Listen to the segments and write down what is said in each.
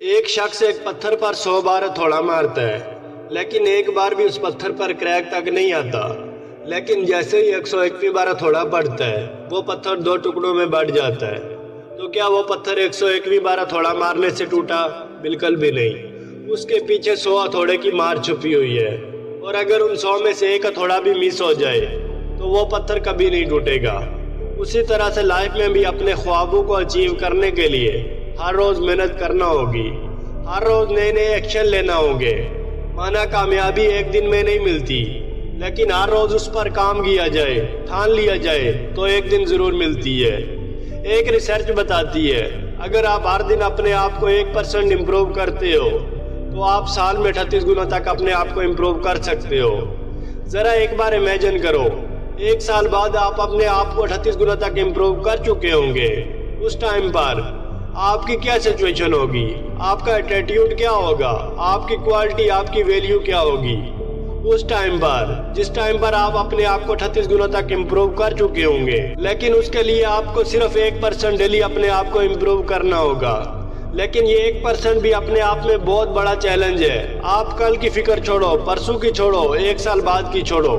एक शख्स एक पत्थर पर 100 बार हथौड़ा मारता है, लेकिन एक बार भी उस पत्थर पर क्रैक तक नहीं आता। लेकिन जैसे ही 101वीं बार हथौड़ा पड़ता है, वो पत्थर 2 टुकड़ों में बढ़ जाता है। तो क्या वो पत्थर 101वीं बार हथौड़ा मारने से टूटा? बिल्कुल भी नहीं। उसके पीछे 100 हथौड़े की मार छुपी हुई है, और अगर उन 100 में से एक हथौड़ा भी मिस हो जाए तो वो पत्थर कभी नहीं टूटेगा। उसी तरह से लाइफ में भी अपने ख्वाबों को अचीव करने के लिए हर रोज मेहनत करना होगी, हर रोज नए नए एक्शन लेना होंगे। माना कामयाबी एक दिन में नहीं मिलती, लेकिन हर रोज उस पर काम किया जाए, ठान लिया जाए तो एक दिन जरूर मिलती है। एक रिसर्च बताती है, अगर आप हर दिन अपने आप को 1% इम्प्रूव करते हो तो आप साल में 38 गुना तक अपने आप को इम्प्रूव कर सकते हो। जरा एक बार इमेजिन करो, 1 साल बाद आप अपने आप को 38 गुना तक इम्प्रूव कर चुके होंगे। उस टाइम पर आपकी क्या सिचुएशन होगी, आपका एटीट्यूड क्या होगा, आपकी क्वालिटी, आपकी वैल्यू क्या होगी उस टाइम पर, जिस टाइम पर आप अपने आप को 38 गुना तक इम्प्रूव कर चुके होंगे। लेकिन उसके लिए आपको सिर्फ 1% डेली अपने आप को इम्प्रूव करना होगा। लेकिन ये 1% भी अपने आप में बहुत बड़ा चैलेंज है। आप कल की फिक्र छोड़ो, परसों की छोड़ो, 1 साल बाद की छोड़ो,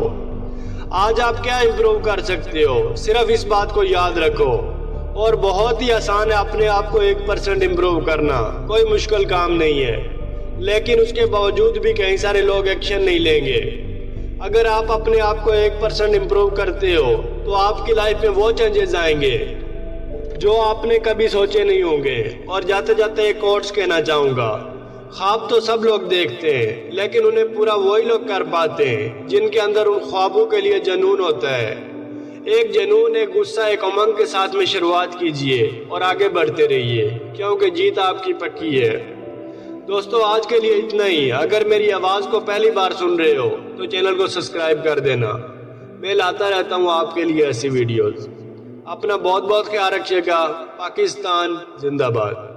आज आप क्या इम्प्रूव कर सकते हो, सिर्फ इस बात को याद रखो। और बहुत ही आसान है अपने आप को 1% इम्प्रूव करना, कोई मुश्किल काम नहीं है। लेकिन उसके बावजूद भी कई सारे लोग एक्शन नहीं लेंगे। अगर आप अपने आप को 1% इम्प्रूव करते हो तो आपकी लाइफ में वो चेंजेस आएंगे जो आपने कभी सोचे नहीं होंगे। और जाते जाते एक कोट्स कहना चाहूँगा, ख्वाब तो सब लोग देखते हैं, लेकिन उन्हें पूरा वही लोग कर पाते हैं जिनके अंदर उन ख्वाबों के लिए जुनून होता है। एक जुनून, एक गुस्सा, एक उमंग के साथ में शुरुआत कीजिए और आगे बढ़ते रहिए, क्योंकि जीत आपकी पक्की है। दोस्तों, आज के लिए इतना ही। अगर मेरी आवाज़ को पहली बार सुन रहे हो तो चैनल को सब्सक्राइब कर देना। मैं लाता रहता हूँ आपके लिए ऐसी वीडियोस। अपना बहुत बहुत ख्याल रखिएगा। पाकिस्तान जिंदाबाद।